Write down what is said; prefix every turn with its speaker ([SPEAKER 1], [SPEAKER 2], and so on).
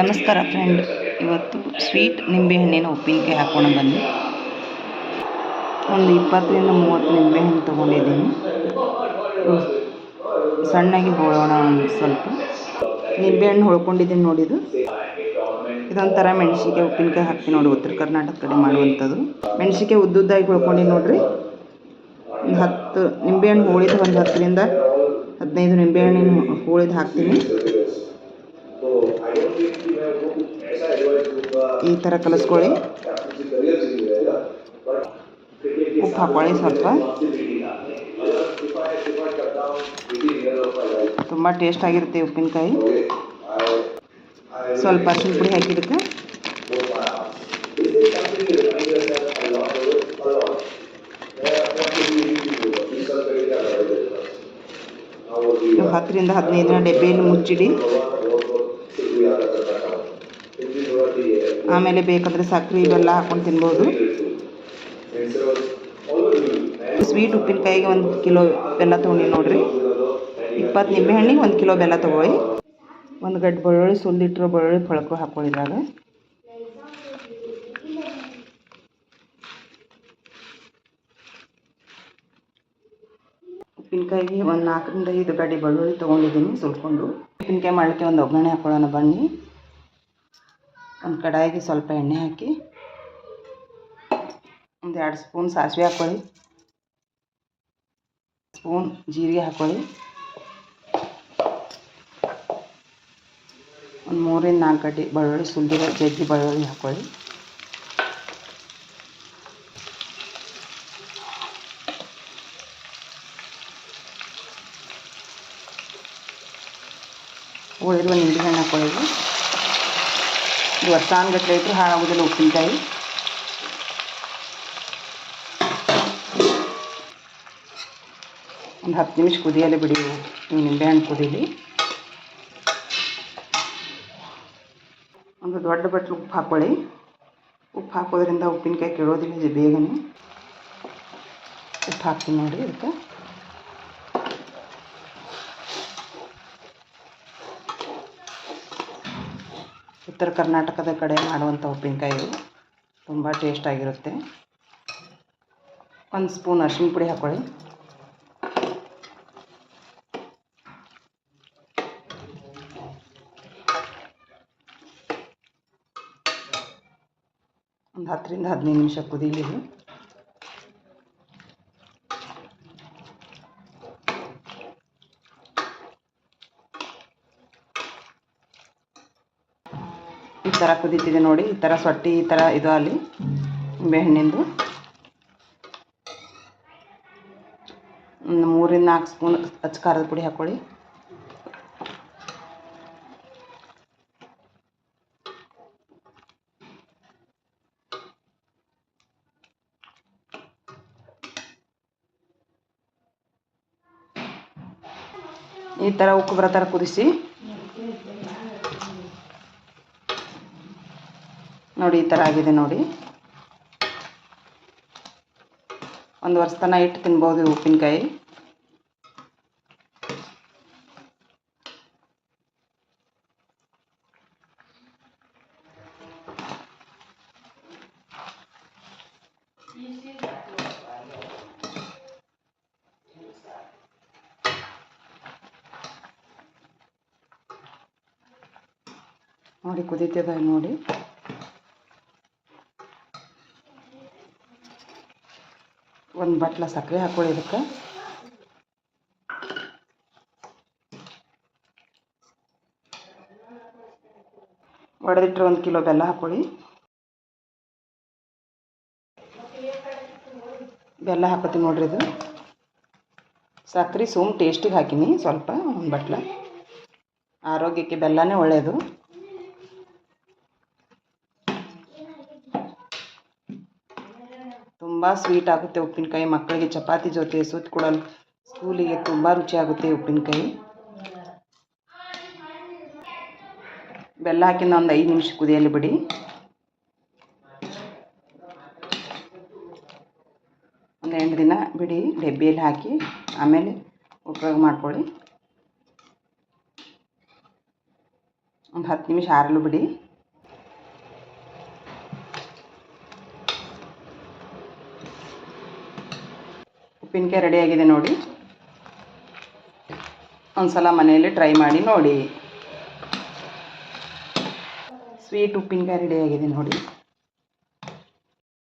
[SPEAKER 1] ನಮಸ್ಕಾರ ಫ್ರೆಂಡ್. ಇವತ್ತು ಸ್ವೀಟ್ ನಿಂಬೆಹಣ್ಣಿನ ಉಪ್ಪಿನಕಾಯಿ ಹಾಕೋಣ ಬನ್ನಿ. ಒಂದು 20ರಿಂದ 30 ನಿಂಬೆಹಣ್ಣು ತೊಗೊಂಡಿದ್ದೀನಿ. ಸಣ್ಣಗೆ ಹೋಳೋಣ. ಒಂದು ಸ್ವಲ್ಪ ನಿಂಬೆಹಣ್ಣು ಹೊಳ್ಕೊಂಡಿದ್ದೀನಿ ನೋಡಿದ್ದು. ಇದೊಂಥರ ಮೆಣಸಿನ್ಕಾಯಿ ಉಪ್ಪಿನಕಾಯಿ ಹಾಕ್ತೀನಿ ನೋಡಿ, ಉತ್ತರ ಕರ್ನಾಟಕ ಕಡೆ ಮಾಡುವಂಥದ್ದು. ಮೆಣಸಿನ್ಕಾಯಿ ಉದ್ದುದ್ದಾಗಿ ಹೊಳ್ಕೊಂಡು ನೋಡಿರಿ. ಒಂದು 10 ನಿಂಬೆಹಣ್ಣು ಹೋಳಿದ, ಒಂದು 10ರಿಂದ 15 ನಿಂಬೆಹಣ್ಣಿನ ಹೋಳಿದು ಹಾಕ್ತೀನಿ. ಈ ಥರ ಕಲಿಸ್ಕೊಳ್ಳಿ. ಉಪ್ಪು ಹಾಕ್ಕೊಳ್ಳಿ ಸ್ವಲ್ಪ. ತುಂಬ ಟೇಸ್ಟ್ ಆಗಿರುತ್ತೆ ಉಪ್ಪಿನಕಾಯಿ. ಸ್ವಲ್ಪ ಅರಿಶಿನ ಪುಡಿ ಹಾಕಿದ್ದಕ್ಕೆ ನೀವು 10ರಿಂದ 15 ದಿನ ಡಬ್ಬಿಯಲ್ಲಿ ಮುಚ್ಚಿಡಿ. ಆಮೇಲೆ ಬೇಕಾದರೆ ಸಕ್ಕರೆ ಬೆಲ್ಲ ಹಾಕ್ಕೊಂಡು ತಿನ್ಬೋದು. ಸ್ವೀಟ್ ಉಪ್ಪಿನಕಾಯಿಗೆ 1 ಕಿಲೋ ಬೆಲ್ಲ ತೊಗೊಂಡು ನೋಡಿರಿ. 20 ನಿಂಬೆಹಣ್ಣಿಗೆ 1 ಕಿಲೋ ಬೆಲ್ಲ ತೊಗೊಳ್ಳಿ. ಒಂದು ಗಡ್ಡೆ ಬೆಳ್ಳುಳ್ಳಿ, ಸುಲಿದಿಟ್ಟಿರೋ ಬೆಳ್ಳುಳ್ಳಿ ಫಳಕು ಹಾಕ್ಕೊಳ್ಳಿದಾಗ. ಉಪ್ಪಿನಕಾಯಿಗೆ ಒಂದು 4ರಿಂದ 5 ಗಡ್ಡೆ ಬೆಳ್ಳುಳ್ಳಿ ತೊಗೊಂಡಿದ್ದೀನಿ ಸುಲ್ಕೊಂಡು. ಉಪ್ಪಿನಕಾಯಿ ಮಾಡಲಿಕ್ಕೆ ಒಂದು ಒಗ್ಗರಣೆ ಹಾಕ್ಕೊಳ್ಳೋಣ ಬನ್ನಿ. ಒಂದು ಕಡಾಯಿಗೆ ಸ್ವಲ್ಪ ಎಣ್ಣೆ ಹಾಕಿ, ಒಂದು 2 ಸ್ಪೂನ್ ಸಾಸಿವೆ ಹಾಕ್ಕೊಳ್ಳಿ, ಸ್ಪೂನ್ ಜೀರಿಗೆ ಹಾಕ್ಕೊಳ್ಳಿ, ಒಂದು 3ರಿಂದ 4 ಗಡ್ಡೆ ಬೆಳ್ಳುಳ್ಳಿ, ಸುಲಿದಿರೋ ಜಜ್ಜಿ ಬೆಳ್ಳುಳ್ಳಿ ಹಾಕ್ಕೊಳ್ಳಿ. ಉಳಿದಿರುವ ನಿಂಬೆಹಣ್ಣು ಹಾಕ್ಕೊಳ್ಳಿ. ಇದು ವರ್ಷಾನುಗಟ್ಟಲೆ ಇಟ್ಟರು ಹಾಳಾಗೋದಿಲ್ಲ ಉಪ್ಪಿನಕಾಯಿ. ಒಂದು 10 ನಿಮಿಷ ಕುದಿಯಲಿ ಬಿಡಿ. ನೀವು ನಿಂಬೆಹಣ್ಣು ಕುದೀಲಿ. ಒಂದು ದೊಡ್ಡ ಬಟ್ಲು ಉಪ್ಪು ಹಾಕ್ಕೊಳ್ಳಿ. ಉಪ್ಪು ಹಾಕೋದ್ರಿಂದ ಉಪ್ಪಿನಕಾಯಿ ಕೆಡೋದಿಲ್ಲ ಬೇಗನೆ. ಉಪ್ಪು ಹಾಕ್ತೀನಿ ನೋಡಿ. ಅದಕ್ಕೆ ಉತ್ತರ ಕರ್ನಾಟಕದ ಕಡೆ ಮಾಡುವಂಥ ಉಪ್ಪಿನಕಾಯಿ ತುಂಬ ಟೇಸ್ಟಾಗಿರುತ್ತೆ. 1 ಸ್ಪೂನ್ ಅರಿಶಿನ ಪುಡಿ ಹಾಕ್ಕೊಳ್ಳಿ. ಒಂದು 10ರಿಂದ 15 ನಿಮಿಷ ಕುದೀಲಿ. ಈ ಥರ ಕುದೀತಿದೆ ನೋಡಿ. ಈ ಥರ ಸೊಟ್ಟಿ ಈ ಥರ ಇದು ಅಲ್ಲಿ ನಿಂಬೆಹಣ್ಣಿಂದು. ಒಂದು 3ರಿಂದ 4 ಸ್ಪೂನ್ ಅಚ್ಚ ಖಾರದ ಪುಡಿ ಹಾಕ್ಕೊಳ್ಳಿ. ಈ ಥರ ಉಕ್ಕು ಬರೋ ಥರ ಕುದಿಸಿ ನೋಡಿ. ಈ ಥರ ಆಗಿದೆ ನೋಡಿ. ಒಂದು ವರ್ಷ ತನಕ ಇಟ್ಟು ತಿನ್ಬೋದು ಉಪ್ಪಿನಕಾಯಿ. ನೋಡಿ ಕುದೀತದ ನೋಡಿ. ಒಂದು ಬಟ್ಲ ಸಕ್ಕರೆ ಹಾಕ್ಕೊಳ್ಳಿ. ಇದಕ್ಕೆ ಒಡೆದಿಟ್ಟರೆ 1 ಕಿಲೋ ಬೆಲ್ಲ ಹಾಕ್ಕೊಳ್ಳಿ. ಬೆಲ್ಲ ಹಾಕೋತೀನಿ ನೋಡ್ರಿ. ಇದು ಸಕ್ಕರೆ ಸುಮ್ ಟೇಸ್ಟಿಗೆ ಹಾಕಿನಿ ಸ್ವಲ್ಪ, 1 ಬಟ್ಲ. ಆರೋಗ್ಯಕ್ಕೆ ಬೆಲ್ಲನೇ ಒಳ್ಳೆಯದು. ತುಂಬ ಸ್ವೀಟ್ ಆಗುತ್ತೆ ಉಪ್ಪಿನಕಾಯಿ. ಮಕ್ಕಳಿಗೆ ಚಪಾತಿ ಜೊತೆ ಸುತ್ತ ಕೊಡಲು ಸ್ಕೂಲಿಗೆ ತುಂಬ ರುಚಿಯಾಗುತ್ತೆ ಉಪ್ಪಿನಕಾಯಿ. ಬೆಲ್ಲ ಹಾಕಿನ ಒಂದು 5 ನಿಮಿಷ ಕುದಿಯಲಿ ಬಿಡಿ. ಒಂದು 8 ದಿನ ಬಿಡಿ ಡಬ್ಬಿಯಲ್ಲಿ ಹಾಕಿ, ಆಮೇಲೆ ಉಪಯೋಗ ಮಾಡ್ಕೊಳ್ಳಿ. ಒಂದು 10 ನಿಮಿಷ ಆರಲು ಬಿಡಿ. ಉಪ್ಪಿನಕಾಯಿ ರೆಡಿಯಾಗಿದೆ ನೋಡಿ. ಒಂದು ಸಲ ಮನೆಯಲ್ಲಿ ಟ್ರೈ ಮಾಡಿ ನೋಡಿ. ಸ್ವೀಟ್ ಉಪ್ಪಿನಕಾಯಿ ರೆಡಿಯಾಗಿದೆ ನೋಡಿ.